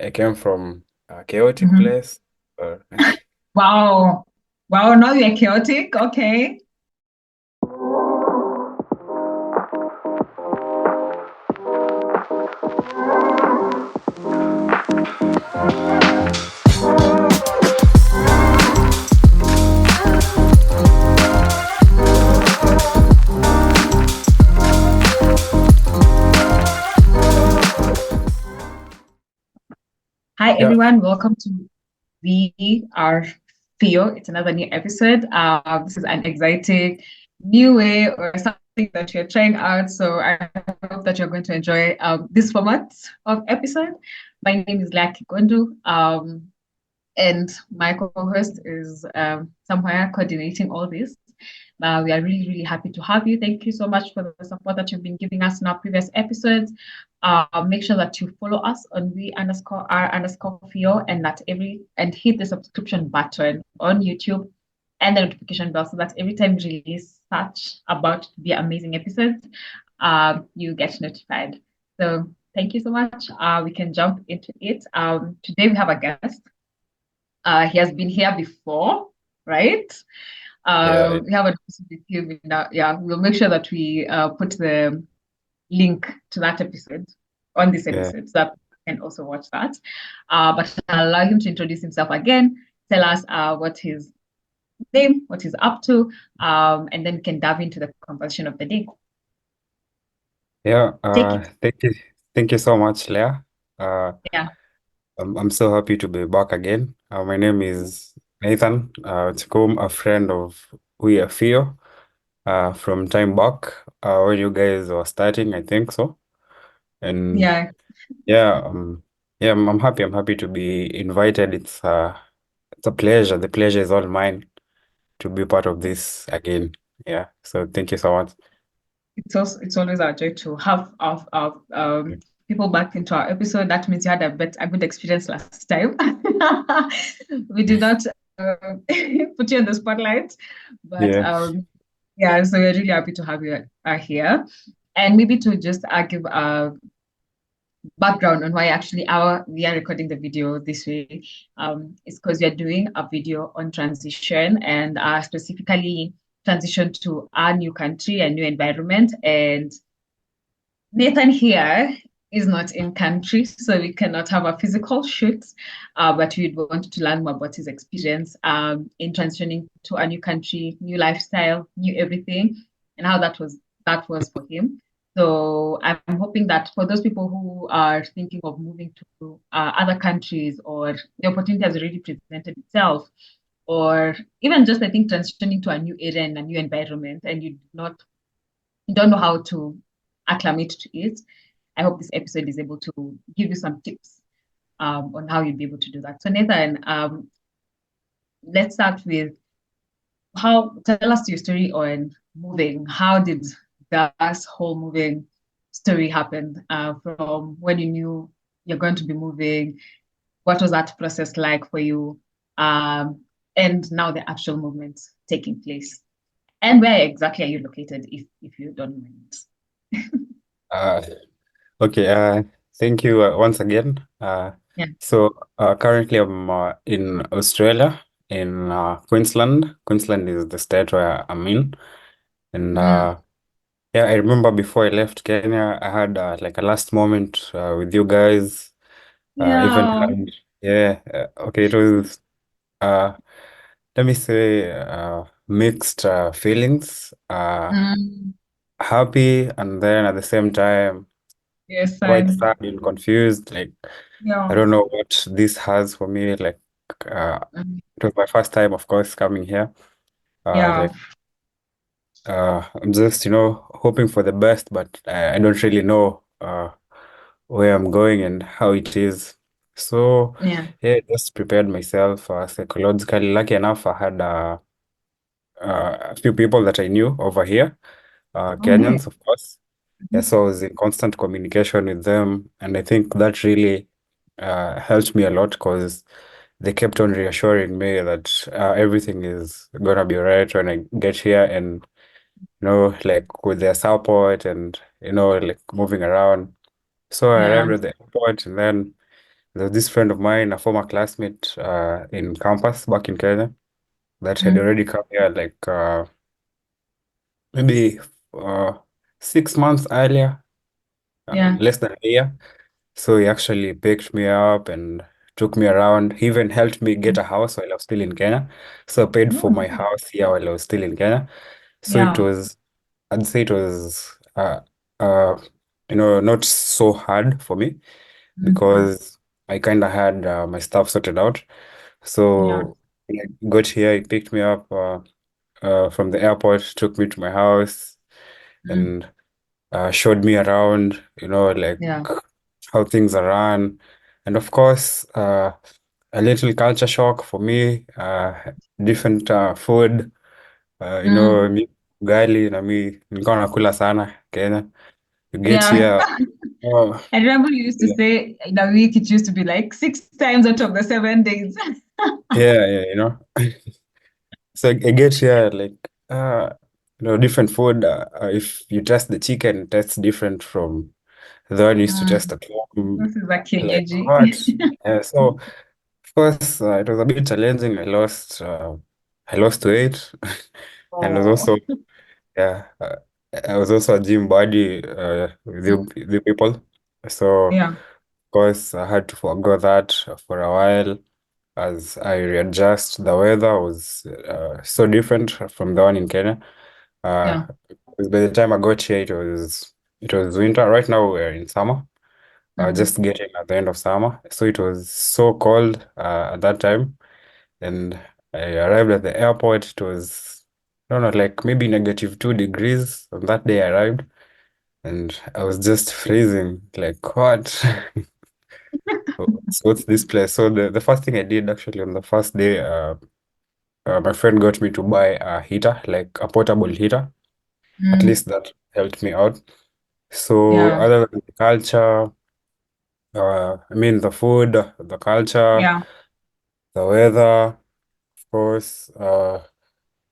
I came from a chaotic Mhm. place. Or, Wow. Wow, now you're chaotic. Okay. Hi, yeah, everyone. Welcome to We Are Theo. It's another new episode. This is an exciting new way or something that you're trying out. So I hope that you're going to enjoy this format of episode. My name is Laki Gondu. And my co-host is somewhere coordinating all this. We are really, really happy to have you. Thank you so much for the support that you've been giving us in our previous episodes. Make sure that you follow us on we underscore r underscore Fio and hit the subscription button on YouTube and the notification bell so that every time we release such about to be amazing episodes, you get notified. So thank you so much. We can jump into it. Today we have a guest. He has been here before, right? yeah, We have a discussion with him. Yeah, we'll make sure that we put the link to that episode on this yeah. episode so that you can also watch that. But I'll allow him to introduce himself again, tell us what his name, what he's up to, and then we can dive into the conversation of the day. Yeah, Take it. thank you so much, Leah. Uh, Yeah. I'm so happy to be back again. My name is Nathan. To come a friend of We Are Theo. From time back, when you guys were starting, I think so. And Yeah. yeah, yeah, I'm happy. I'm happy to be invited. It's a pleasure. The pleasure is all mine to be part of this again. Yeah. So thank you so much. It's always our joy to have people back into our episode. That means you had a good experience last time. We did not put you on the spotlight, but Yeah. yeah, so we're really happy to have you here. And maybe to just give a background on why actually we are recording the video this way is because we are doing a video on transition and specifically transition to our new country and new environment. And Nathan here is not in country, so we cannot have a physical shoot, but we'd want to learn more about his experience in transitioning to a new country, new lifestyle, new everything, and how that was for him. So I'm hoping that for those people who are thinking of moving to other countries or the opportunity has already presented itself, or even just I think transitioning to a new area and a new environment, and you don't know how to acclimate to it. I hope this episode is able to give you some tips on how you'll be able to do that. So, Nathan, let's start with how tell us your story on moving. How did that whole moving story happen from when you knew you're going to be moving? What was that process like for you? Um, and now the actual movement taking place. And where exactly are you located, if you don't mind? Uh, okay. Thank you once again. Yeah. Currently I'm in Australia, in Queensland. Queensland is the state where I'm in, and Mm. yeah, I remember before I left Kenya, I had like a last moment with you guys. Even Yeah. had, yeah, okay, it was uh, let me say mixed feelings. Mm. Happy, and then at the same time Yes, quite and sad and confused. Like I yeah. don't know what this has for me. Like uh, Mm. it was my first time, of course, coming here. Yeah. Like I'm just, hoping for the best, but I don't really know where I'm going and how it is. So, Yeah. yeah, just prepared myself psychologically. Lucky enough, I had a few people that I knew over here, Oh, nice. Kenyans, of course. Yeah, Mhm. so I was in constant communication with them, and I think that really helped me a lot because they kept on reassuring me that everything is gonna be right when I get here, and like with their support and like moving around. So I Yeah. arrived at the airport, and then There's this friend of mine, a former classmate in campus back in Kenya, that had Mm. already come here like maybe uh, 6 months earlier, Yeah. less than a year. So he actually picked me up and took me around. He even helped me get a house while I was still in Kenya. So I paid for Oh, my house here while I was still in Kenya. So it yeah. was, I'd say it was, uh, not so hard for me Mm. because I kind of had my stuff sorted out. Yeah. So when I got here, he picked me up from the airport, took me to my house, Mm. and showed me around, like Yeah. how things are run. And of course, a little culture shock for me, different food, Mm. ugali na mi nilikuwa nakula sana Kenya. You get Yeah. here, oh, I remember you used to yeah, say in a week it used to be like 6 times out of the 7 days. yeah, yeah, So I get here like, different food. If you test the chicken, it tastes different from the one you used to test Mm. at home. This is a Like KG. what? So first, it was a bit challenging. I lost weight, and was Oh, also, yeah, I was also a gym buddy mm, with the people. So of yeah, course, I had to forgo that for a while as I readjust. The weather was so different from the one in Kenya. yeah. 'Cause by the time I got here, it was winter. Right now we're in summer. Mm. Just getting at the end of summer. So it was so cold at that time. And I arrived at the airport. It was, I don't know, like maybe -2 degrees on that day I arrived. And I was just freezing. Like, what? So what's this place? So the first thing I did actually on the first day, my friend got me to buy a heater, like a portable heater. At Mm. least that helped me out. So Yeah, other than the culture, I mean the food, the culture, yeah. the weather, of course,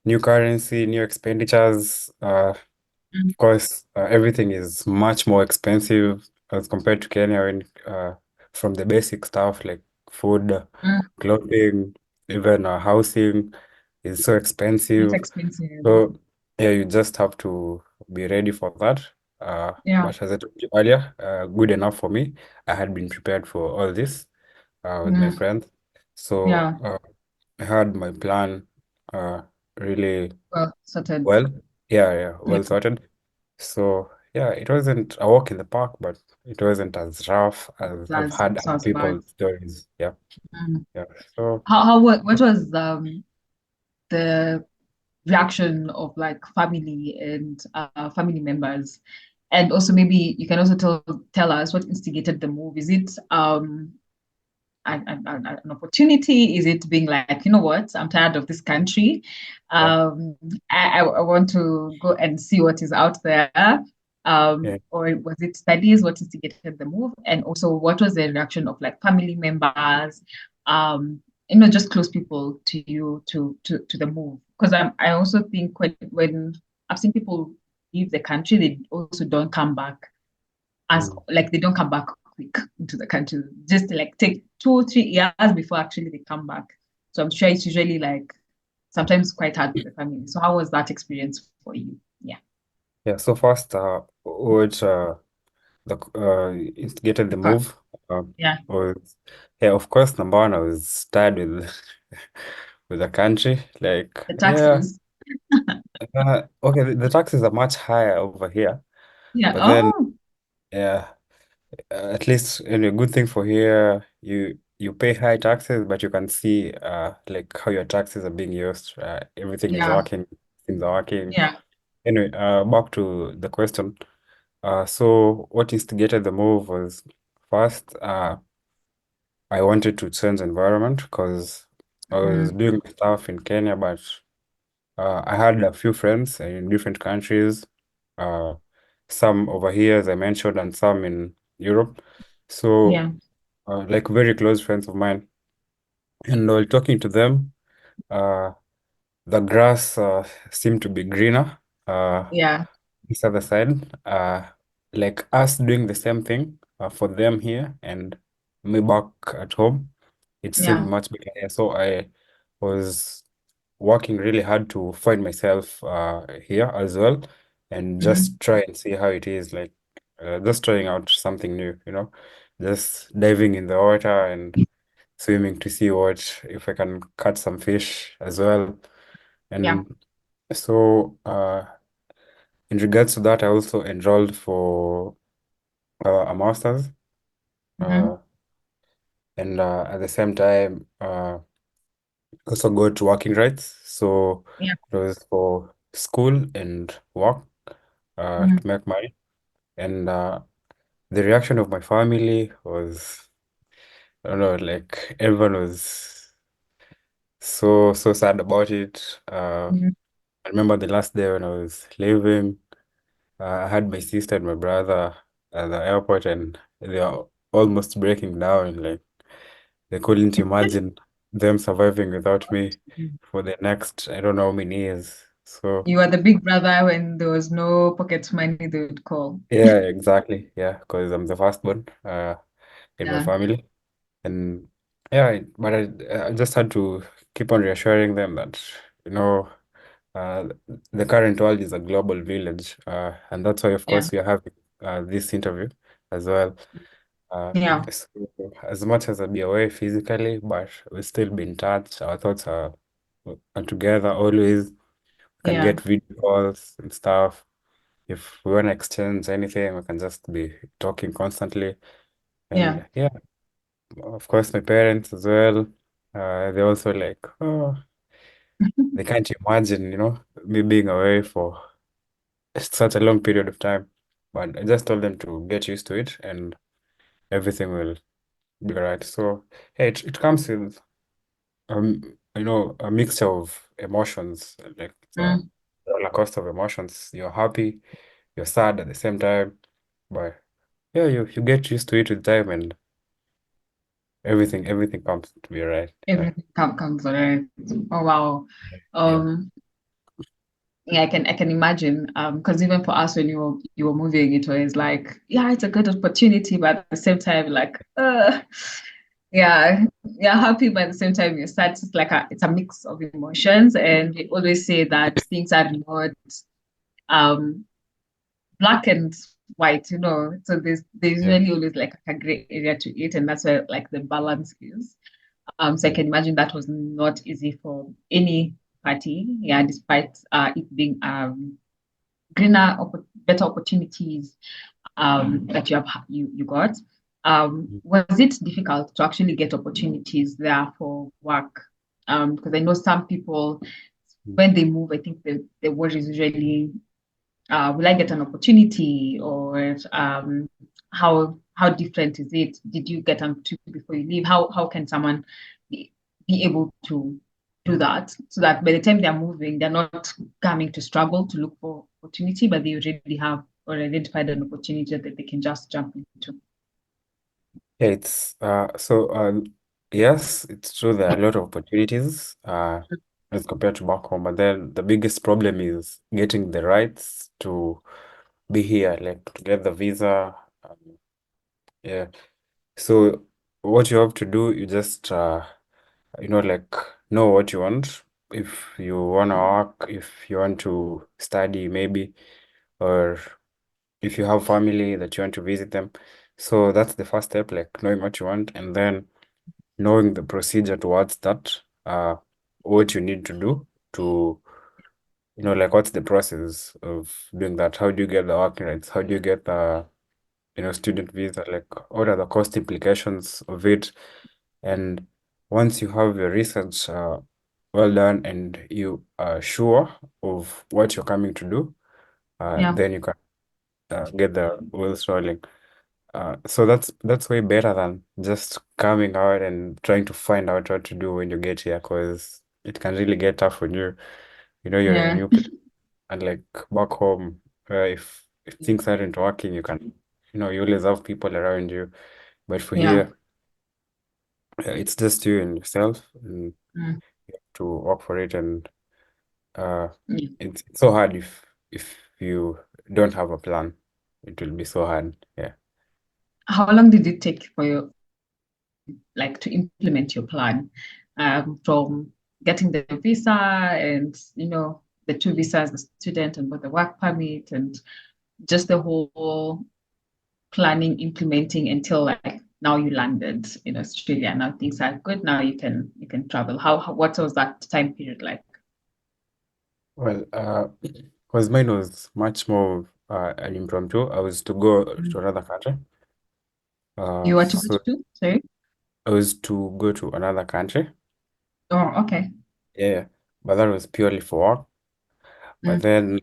new currency, new expenditures. Mm. Of course, everything is much more expensive as compared to Kenya when from the basic stuff like food, Mm. clothing, even housing is so It's expensive. expensive. So yeah, you just have to be ready for that. Yeah. But as I told you earlier, good enough for me. I had been prepared for all this with my Mm. friends. So Yeah. I had my plan really Well, sorted. well. Yeah, yeah, Yeah. well sorted. So yeah, it wasn't a walk in the park, but it wasn't as rough as I've That's had other sounds bad. people's stories. Yeah, Mm. yeah. So What was the reaction of like family and family members? And also maybe you can also tell us what instigated the move. Is it an opportunity? Is it being like, you know what, I'm tired of this country. yeah, Um, I want to go and see what is out there. yeah. Or was it studies? What instigated the move? And also, what was the reaction of like family members? Just close people to you to the move. Because I also think when I've seen people leave the country, they also don't come back as Mm. like they don't come back quick into the country. Just like take 2 or 3 years before actually they come back. So I'm sure it's usually like sometimes quite hard for the family. So how was that experience for you? Yeah. Yeah. So first, what the instigated the Okay. move Yeah. was, yeah, of course, number one, I was tired with with the country. Like, The yeah, taxes. okay, the taxes are much higher over here, Yeah. but then, Oh, yeah, at least a good thing for here, you pay high taxes, but you can see like how your taxes are being used. Everything is yeah. working, things are working. Yeah. Anyway, back to the question. So what instigated the move was first, I wanted to change environment because I was Mm, doing stuff in Kenya, but I had a few friends in different countries, uh, some over here, as I mentioned, and some in Europe. So, yeah. like very close friends of mine. And while talking to them, uh, the grass seemed to be greener Yeah. this other side. Like us doing the same thing for them here and me back at home, it seemed Yeah. much better here. So I was working really hard to find myself here as well, and Hmm. just try and see how it is like, just trying out something new, just diving in the water and swimming to see what if I can catch some fish as well. Yeah. And so in regards to that, I also enrolled for a master's, Hmm. uh, and at the same time, also got working rights. So Yeah. it was for school and work Hmm. to make money. And the reaction of my family was, I don't know, like everyone was so sad about it. Hmm. I remember the last day when I was leaving, I had my sister and my brother at the airport, and they are almost breaking down. Like they couldn't imagine them surviving without me for the next, I don't know how many years. So You were the big brother when there was no pocket money they would call. yeah, exactly. Yeah, because I'm the firstborn in my Yeah. family. And yeah, but I just had to keep on reassuring them that, you know, uh, the current world is a global village. And that's why, of Yeah. course, we are having this interview as well. Uh, Yeah. so as much as I'll be away physically, but we'll still be in touch. Our thoughts are together always. We can Yeah. get video calls and stuff. If we want to exchange anything, we can just be talking constantly. Yeah. And yeah, of course, my parents as well. They also like, oh, they can't imagine, me being away for such a long period of time. But I just told them to get used to it and everything will be all right. So, hey, it comes with, a mixture of emotions, like it's a Mm. roller coaster of emotions. You're happy, you're sad at the same time, but yeah, you get used to it with time and everything comes to be all right. Yeah. Everything comes alright. Oh wow. Yeah. Um, yeah, I can imagine. Because even for us when you were moving, it was like, yeah, it's a good opportunity, but at the same time, like, yeah, you're happy, but at the same time, you're sad. It's a mix of emotions, and we always say that things are not um black and white, So there's Yeah. really always like a gray area to it, and that's where like the balance is. So I Mm. can imagine that was not easy for any party, yeah, despite it being greener, better opportunities that you got. Was it difficult to actually get opportunities there for work? Because I know some people Mm. when they move, I think the word is usually will I get an opportunity or how different is it? Did you get an opportunity before you leave? How can someone be able to do that so that by the time they're moving, they're not coming to struggle to look for opportunity, but they already have or identified an opportunity that they can just jump into. Yeah, it's yes, it's true there are a lot of opportunities as compared to back home, but then the biggest problem is getting the rights to be here, like to get the visa. Yeah. So what you have to do, you just like know what you want. If you want to work, if you want to study, maybe, or if you have family that you want to visit them. So that's the first step, like knowing what you want, and then knowing the procedure towards that, what you need to do to, like what's the process of doing that? How do you get the working rights? How do you get the, student visa? Like, what are the cost implications of it? And once you have your research well done and you are sure of what you're coming to do, Yeah, then you can get the wheels rolling. So that's way better than just coming out and trying to find out what to do when you get here, because it can really get tough when you're in a yeah, new place. And like back home, if things aren't working, you always have people around you. But for yeah, here, it's just you and yourself, and mm, to work for it. And uh, yeah. it's so hard if you don't have a plan. It will be so hard. Yeah. How long did it take for you? like to implement your plan, from getting the visa and the two visas, the student and with the work permit, and just the whole planning, implementing until like now you landed in Australia. Now things are good. Now you can travel. What was that time period like? Well, because mine was much more an impromptu. I was to go Mm. to another country. You were to go So to? Sorry. I was to go to another country. Oh, okay. Yeah, but that was purely for work. But Mm, then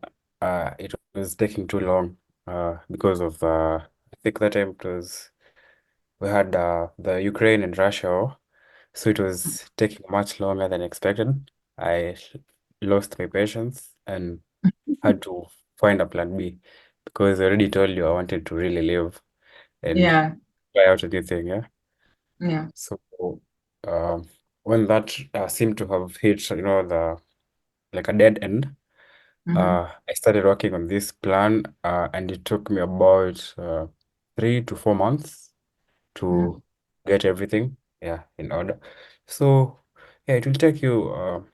it was taking too long because of I think that time it was we had the Ukraine and Russia war, so it was taking much longer than expected. I lost my patience and had to find a plan B because I already told you I wanted to really live and yeah, try out a new thing, yeah. yeah. So um, when that seemed to have hit, the like a dead end, Hmm. I started working on this plan, and it took me about 3 to 4 months Mm, to get everything, yeah, in order. So yeah, it will take you,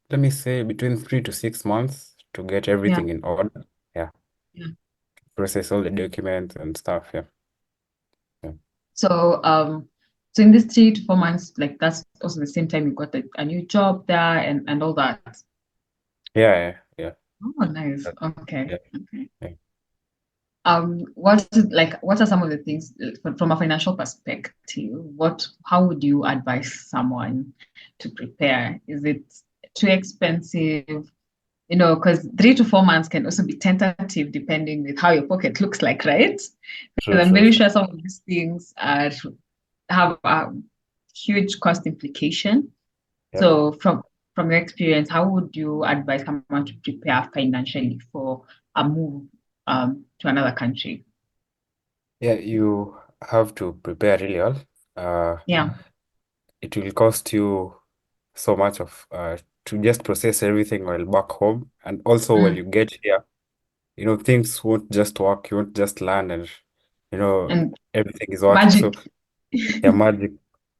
let me say, between 3 to 6 months to get yeah, everything in order. Yeah, yeah. process all the documents and stuff. Yeah, yeah, So, so in this 3 to 4 months, like that's also the same time you got a new job there and all that. yeah, yeah, yeah. Oh, nice. Okay. Yeah, Okay. yeah. What is like? What are some of the things from a financial perspective? How would you advise someone to prepare? Is it too expensive? Because 3 to 4 months can also be tentative depending with how your pocket looks like, right? True, Because I'm true, very true. sure some of these things have a huge cost implication. Yep. So from your experience, how would you advise someone to prepare financially for a move to another country? Yeah, you have to prepare really well. Uh, Yeah. it will cost you so much of to just process everything while back home, and also when Mm. you get here, things won't just work. You won't just land and And everything is working. So magic. yeah, magic.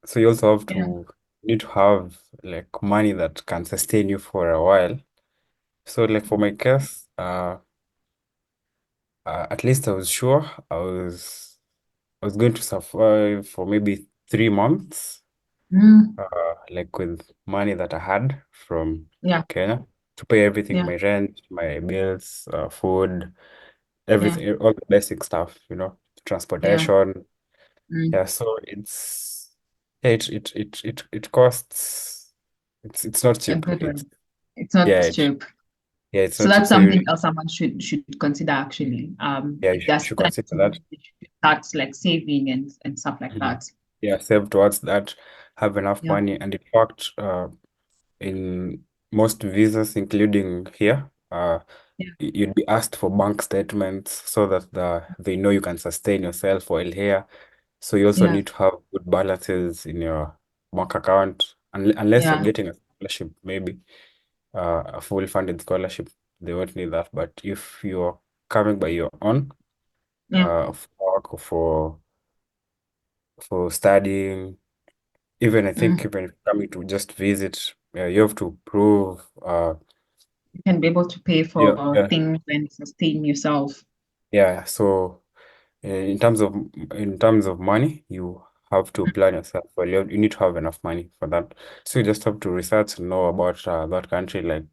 So you also have Yeah. to need to have like money that can sustain you for a while. So like for my case, at least I was sure I was going to survive for maybe 3 months, Mm. like with money that I had from Yeah. Kenya to pay everything, Yeah. my rent, my bills, food, Yeah. everything, all the basic stuff, Yeah. transportation. Mm. Yeah, so it costs. It's not A cheap. good It's one. It's not yeah, cheap. it's So not cheap. that's So you something else someone should consider actually. yeah, If they're you should consider that. starting, they should start like saving and stuff like Mhm. that. Yeah, save towards that, have enough Yeah. money, and in fact, in most visas, including here, Yeah. you'd be asked for bank statements so that they know you can sustain yourself while here. So you also Yeah. need to have good balances in your bank account, unless you're Yeah. getting a scholarship, maybe a fully funded scholarship, they won't need that. But if you're coming by your own, Yeah. for work or for studying, even I think Mm. even if you're coming to just visit, you have to prove You can be able to pay yeah, for yeah, things and sustain yourself. yeah. So in terms of money, you have to plan yourself. Well, you need to have enough money for that. So you just have to research and know about that country, like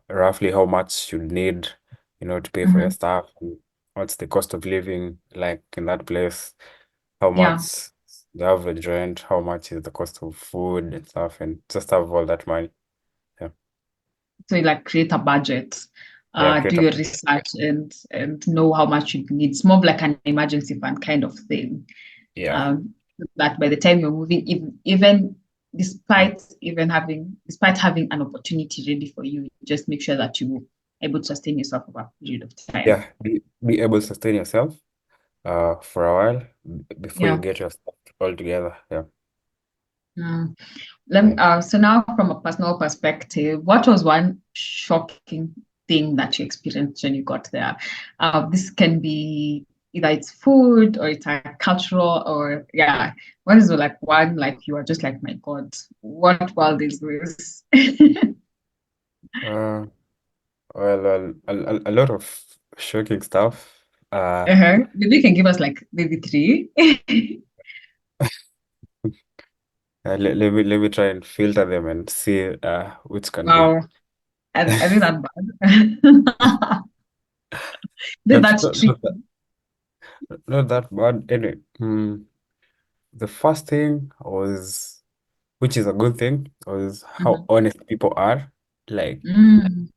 roughly how much you need, to pay for your Hmm. stuff, and what's the cost of living like in that place, how Yeah. much the average rent, how much is the cost of food and stuff, and just have all that money. Yeah, So you like create a budget, yeah, do create a your research and know how much you need. It's more of like an emergency fund kind of thing. yeah. Um, that by the time you're moving, even despite having an opportunity ready for you, just make sure that you able to sustain yourself over a period of time. Yeah, be able to sustain yourself for a while before you Yeah. get your stuff all together. Yeah. Mm. Yeah. So now from a personal perspective, what was one shocking thing that you experienced when you got there? This can be either it's food or it's like cultural or yeah. What is like one like you are just like, my God, what world is this? Uh, well, a lot of shocking stuff. Maybe you can give us like maybe three. Let me try and filter them and see which can be Wow. I think that bad. Did not, that not, trick? not that, not that bad. Anyway, the first thing was, which is a good thing, was how Mhm. honest people are. Like, Mm,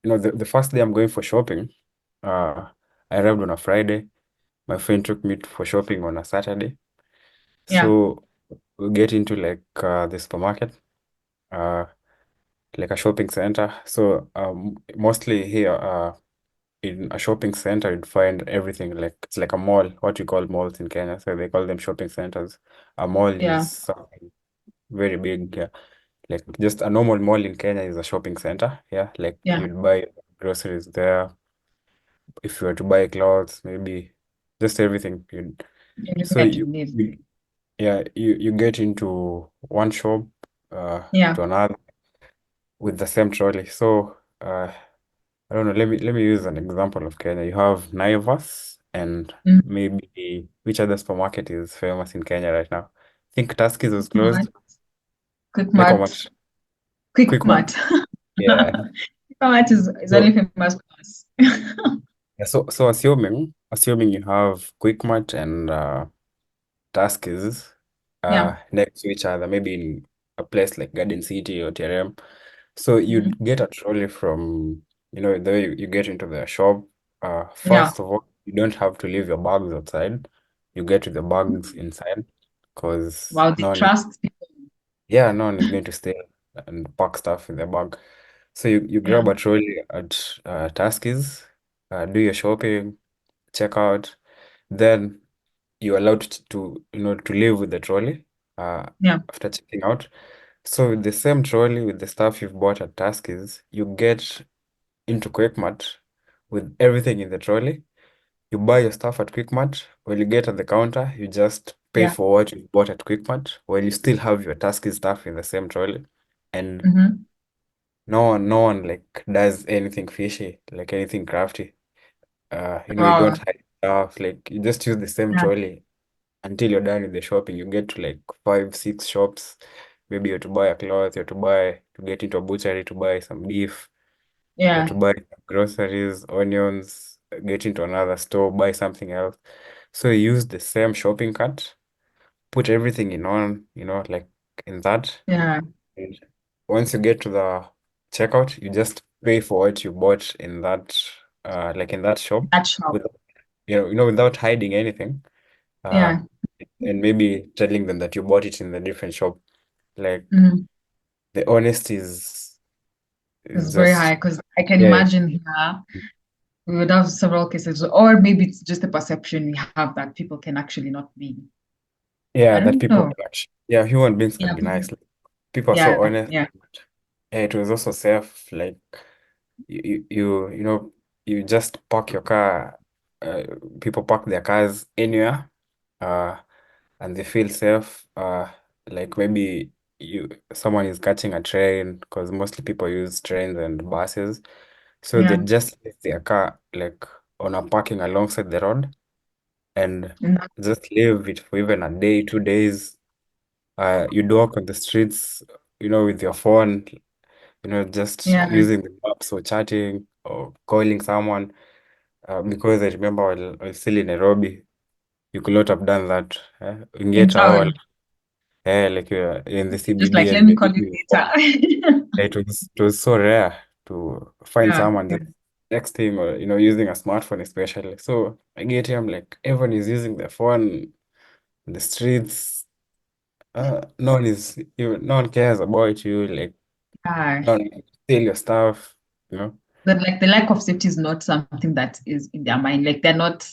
the first day I'm going for shopping, uh, I arrived on a Friday. My friend took me for shopping on a Saturday. yeah, So we get into like the supermarket, uh, like a shopping center. So mostly here, in a shopping center, you'd find everything like it's like a mall, what you call malls in Kenya. So they call them shopping centers. A mall yeah, is something very big. Yeah. Like just a normal mall in Kenya is a shopping center. Yeah. Like yeah. you'd buy groceries there. If you were to buy clothes, maybe just everything. Everything So that you need. you get into one shop Yeah. to another with the same trolley. So I don't know. Let me use an example of Kenya. You have Naivas and Mm. maybe which other supermarket is famous in Kenya right now? I think Tuskys was Mart, closed. quick mart, Ecomat, quick Quick Mart. mart. Yeah. Quick mart is only So famous for us. so assuming you have Quick Mart and Tuskys Yeah. next to each other, maybe in a place like Garden City or TRM. So Mhm. you'd get a trolley from, the way you get into the shop. Yeah. First of all, you don't have to leave your bags outside. You get to the bags inside because Wow, they trust people. no one is going to stay and pack stuff in their bag. So you Yeah. grab a trolley at Tuskys, do your shopping, check out, then you're allowed to leave with the trolley uh, Yeah. after checking out. So with the same trolley with the stuff you've bought at Tuskys, you get into Quickmart with everything in the trolley. You buy your stuff at Quickmart. When you get at the counter, you just pay Yeah. for what you bought at Quickmart, while you still have your Tuskys stuff in the same trolley. And Hmm. no one like does anything fishy, like anything crafty. You don't Wow. hide stuff. Like you just use the same Yeah. trolley until you're done with the shopping. You get to like five, six shops. Maybe you're to buy a cloth, to get into a butchery to buy some beef, you're Yeah. to buy groceries, onions, get into another store, buy something else. So you use the same shopping cart, put everything in one, like in that. Yeah. And once you get to the checkout, you just pay for what you bought in that, like in that shop, That shop. without, without hiding anything. Uh, Yeah. and maybe telling them that you bought it in the different shop. Like Mm. the honesty is It's very high just, because I can yeah, imagine here we would have several cases, or maybe it's just a perception we have that people can actually not be. yeah, I that don't people know. can actually, yeah, human beings can Yeah. be nice. Like, people are so Yeah. honest. Yeah. Yeah, it was also safe. Like you you just park your car. Uh, People park their cars anywhere, uh, and they feel safe. Like maybe someone is catching a train because mostly people use trains and buses. So they Yeah. just leave their car like on a parking alongside the road and And that- just leave it for even a day, 2 days. You'd walk on the streets, with your phone, just yeah. using the maps or chatting or calling someone. Because I remember while I was still in Nairobi, you could not have done that. In Ingeta hour, town. like in the Just CBD like, let and me you're call you using your phone. later. It was so rare to find Yeah. someone Yeah. just texting or using a smartphone especially. So I get him like everyone is using their phone in the streets. No one cares about you. Like Yeah. no one can steal your stuff. You know. But like the lack of safety is not something that is in their mind. Like they're not,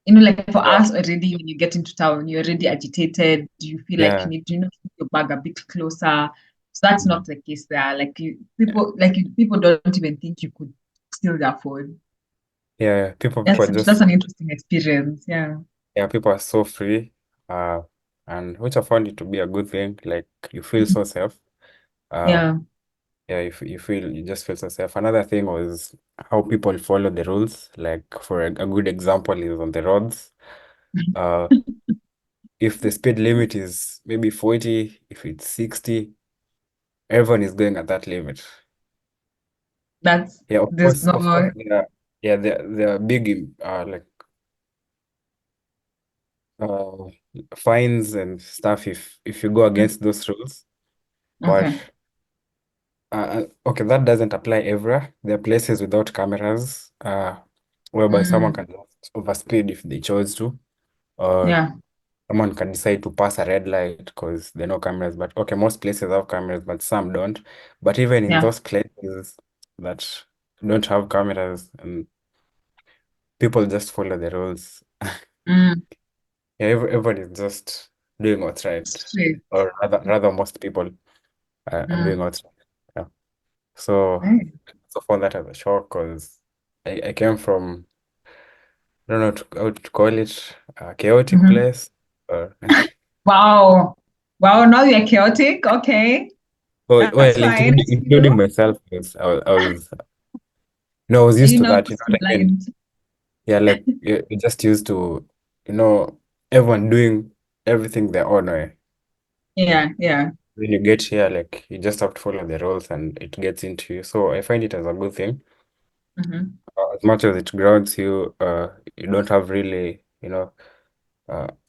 like for Yeah, us already, when you get into town, you're already agitated. You feel like yeah. you need to, keep your bag a bit closer. So that's Mm. not the case there. Like people don't even think you could steal their phone. Yeah, people are That's just an interesting experience. Yeah. yeah, people are so free, uh, and which I found it to be a good thing. Like you feel so safe. Uh, Yeah. yeah, you just feel so safe. Another thing was how people follow the rules. Like for a good example is on the roads. Uh, if the speed limit is maybe 40, if it's 60, everyone is going at that limit. That's Yeah, there's of course, no yeah, there are big like uh fines and stuff if you go against those rules. But okay. okay, that doesn't apply everywhere. There are places without cameras, whereby someone Mm, can just overspeed if they chose to, or yeah. someone can decide to pass a red light because there are no cameras. But okay, most places have cameras, but some don't. But even in Yeah. those places that don't have cameras, and people just follow the rules. Mm, Yeah, everyone is just doing what's right, straight. or rather most people are doing Mm, what's right. Yeah. So, right. so found that as a shock because I came from, I don't know how to call it, a chaotic Mhm. place. Or, Wow. Wow, now you're chaotic. Okay. oh, That's well, fine. including You, myself, I was used to that, just like, and blind. yeah, like you're just used to, you know, everyone doing everything their own way. Yeah, yeah. When you get here, like, you just have to follow the rules and it gets into you. So I find it as a good thing. Hmm. As much as it grounds you, you don't have really,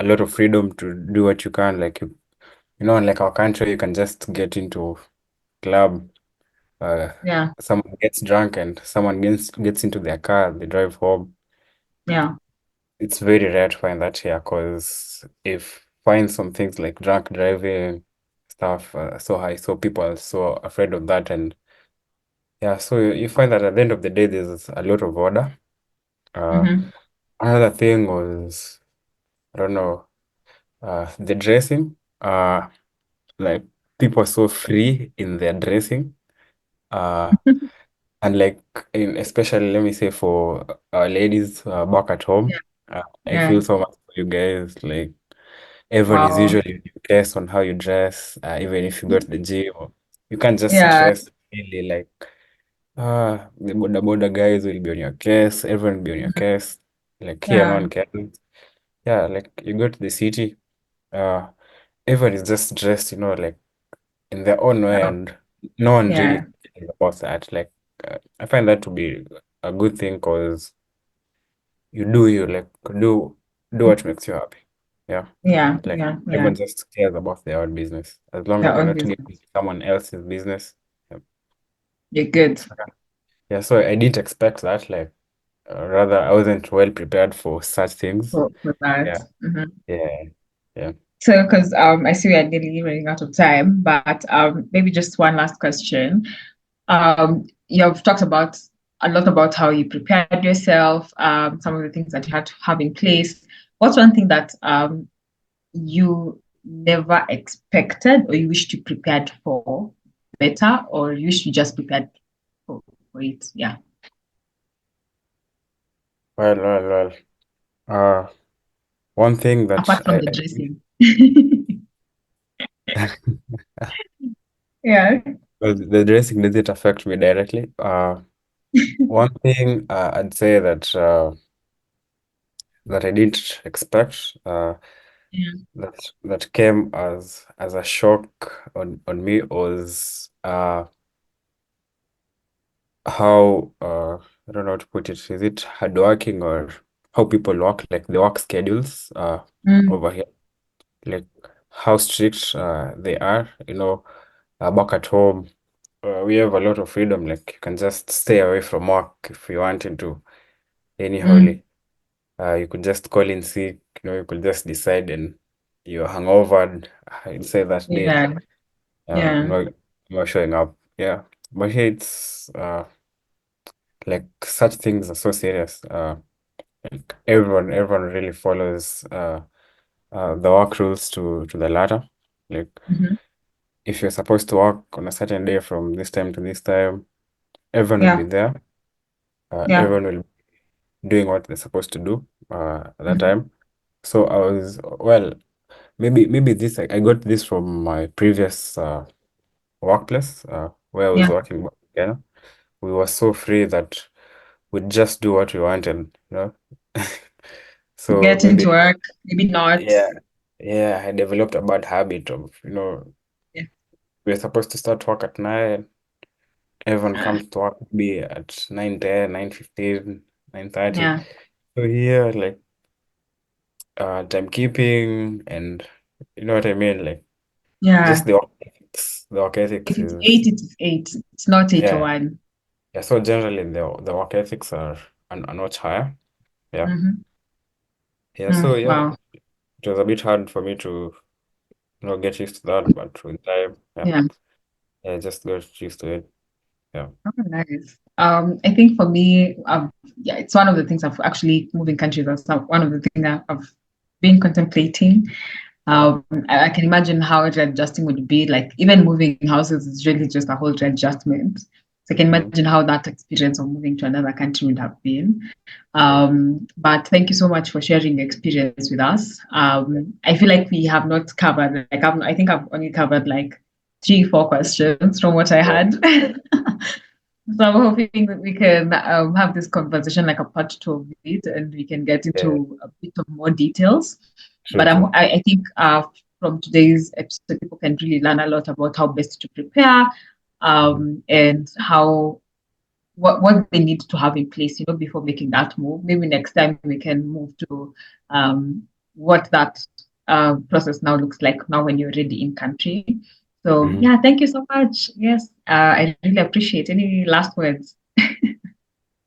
a lot of freedom to do what you can. Like in like our country, you can just get into club. Uh, Yeah, someone gets drunk and someone gets into their car. They drive home. yeah. It's very rare to find that here because if find some things like drunk driving stuff so high, so people are so afraid of that. And yeah, so you find that at the end of the day, there's a lot of order. Uh, Hmm. Another thing was I don't know the dressing. Like people are so free in their dressing. Uh, and like in especially let me say for ladies back at Yeah, home, I yeah. feel so much for you guys. Like everyone is Wow. usually cares on how you dress, even if you go to the gym. You can't just Yeah, dress really like the boda guys will be on your case, everyone will be on your case. Like here, no yeah, one cares. Yeah, like you go to the city, uh, everyone is just dressed, like in their own way, yeah, and no one yeah, really cares about that. Like I find that to be a good thing because you do you like do what makes you happy. Yeah, yeah, like yeah, yeah. everyone just cares about their own business as long as Their you're own not getting business. someone else's business. Yeah. You're good Yeah, so I didn't expect that. Like rather, I wasn't well prepared for such things. for that. Yeah, yeah, yeah. So, because I see we are nearly running out of time, but maybe just one last question. You've talked about a lot about how you prepared yourself, some of the things that you had to have in place. What's one thing that you never expected or you wish you prepared for better, or you wish you just prepared for it? Yeah. Well. Uh, One thing that Apart from the dressing. Yeah. well, the dressing doesn't affect me directly. One thing I'd say that I didn't expect Yeah. that came as a shock on me was how I don't know how to put it. Is it hardworking or how people work, like the work schedules Mm, over here, like how strict they are. Back at home, we have a lot of freedom. Like you can just stay away from work if you wanted to, mm, anyhowly. You could just call in sick. You could just decide and you're hungover. I'd say that day, yeah. Yeah. no, not showing up. Yeah, but here it's like such things are so serious. Like everyone really follows the work rules to the letter. Like Mhm. if you're supposed to work on a certain day from this time to this time, everyone will be Yeah. there. Yeah. Everyone will be doing what they're supposed to do at that Mhm. time. So I was, well, maybe this I got this from my previous workplace where I was Yeah. working back in Kenya. We were so free that we'd just do what we wanted, you know. So Get into maybe, work, maybe not. yeah, yeah, I developed a bad habit of, Yeah. we're supposed to start work at 9. Everyone comes to work maybe at 9:10, 9:15, 9:30. Yeah. So here, like, timekeeping and you know what I mean, like, just Yeah. the work ethics. The work ethics If it's is, eight, it is eight. It's not eight or yeah, one. yeah. So generally, the work ethics are a notch higher. Yeah, Mm-hmm. yeah. So yeah, Wow. it was a bit hard for me to get used to that, but with time, yeah, Yeah. I just got used to it. Yeah. Oh, nice. I think for me, yeah, it's one of the things I've actually moving countries. That's one of the things I've been contemplating. Yeah. I can imagine how readjusting would be. Like even moving houses is really just a whole readjustment. So I can Mm-hmm. imagine how that experience of moving to another country would have been. Yeah. But thank you so much for sharing your experience with us. I feel like we have not covered, like I think I've only covered like 3, 4 questions from what I Yeah. had. So I'm hoping that we can have this conversation like a part 2 of it, and we can get Yeah. into a bit of more details. True. But True. I think from today's episode, people can really learn a lot about how best to prepare, Mm-hmm. and how what they need to have in place, before making that move. Maybe next time we can move to what that process now looks like now when you're already in country. So Mm-hmm. yeah, thank you so much. Yes, I really appreciate. Any last words?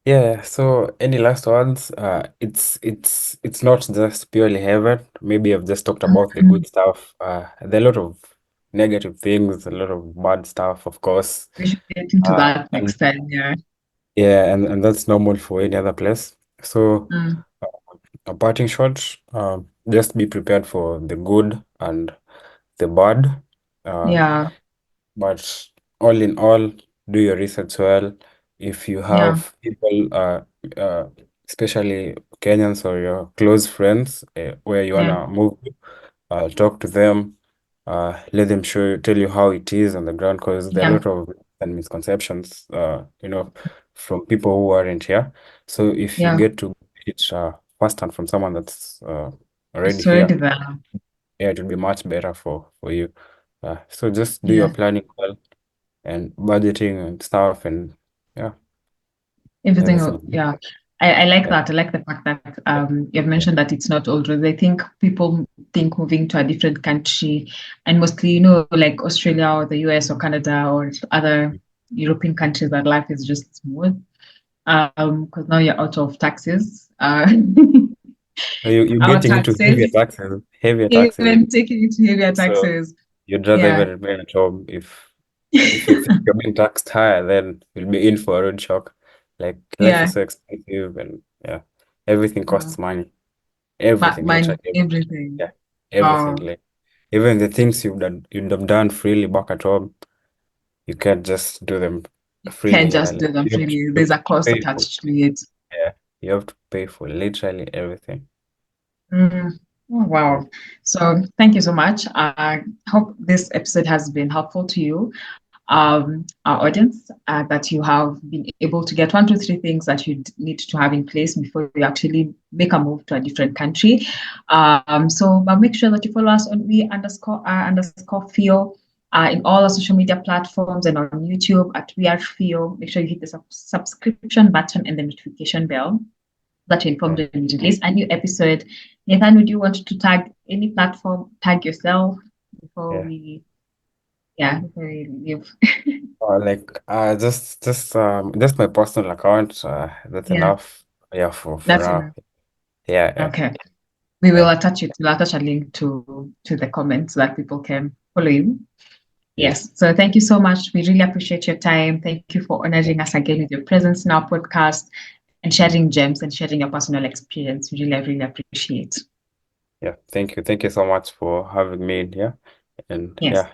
Yeah, so any last words? It's not just purely heaven. Maybe I've just talked about the Mhm. good stuff. There are a lot of negative things, a lot of bad stuff, of course. We should get into that And next time. Yeah. yeah, and that's normal for any other place. So Mm. uh, a parting shot, just be prepared for the good and the bad. Uh, Yeah. But all in all, do your research well. If you Yeah. have people, uh, especially Kenyans or your close friends, where you Yeah. wanna move, talk to them, let them tell you how it is on the ground, because there are a Yeah. lot of myths and misconceptions, from people who aren't here. So if you Yeah. get to it firsthand from someone that's already It's already here, there. yeah, it will be much better for you. So just do your Yeah. planning well and budgeting and stuff and yeah, Everything, everything. yeah. I like Yeah, that. I like the fact that you've yeah, mentioned that it's not old roads. I think people think moving to a different country, and mostly, like Australia or the US or Canada or other European countries, that life is just smooth. Because now you're out of taxes. so you're Our getting into heavier taxes, taxes, heavier taxes. even taking into heavier So taxes. you'd rather Yeah. even remain at home if you think you're being taxed higher, then you'll be in for a road shock. Like life Yeah. is so expensive and yeah, everything Wow. costs money. Everything, Mine, literally everything. everything. Yeah, everything. Wow. Like even the things you'd have done freely back at home, you can't just do them freely Can't here. just Like do them you have to, freely. you have There's to a cost pay for, attached to it. yeah, you have to pay for literally everything. Mm. Oh, Mm. wow. So thank you so much. I hope this episode has been helpful to you, our audience, that you have been able to get 1, 2, 3 things that you need to have in place before you actually make a move to a different country. So but make sure that you follow us on we_feel in all our social media platforms and on YouTube at we are feel. Make sure you hit the subscription button and the notification bell that you're informed Yeah, when we release a new episode. Nathan, would you want to tag any platform, tag yourself before yeah. we, before we leave? Just my personal account. That's Yeah, enough. Yeah, for that's now. enough. Yeah, yeah, Okay. We will yeah. attach it. We'll attach a link to the comments so that people can follow you. Yeah, Yes. So thank you so much. We really appreciate your time. Thank you for yeah. honoring us again with your presence in our podcast and Mm. sharing gems and sharing your personal experience. We really, really appreciate. Yeah. Thank you so much for having me in here. And Yes. yeah.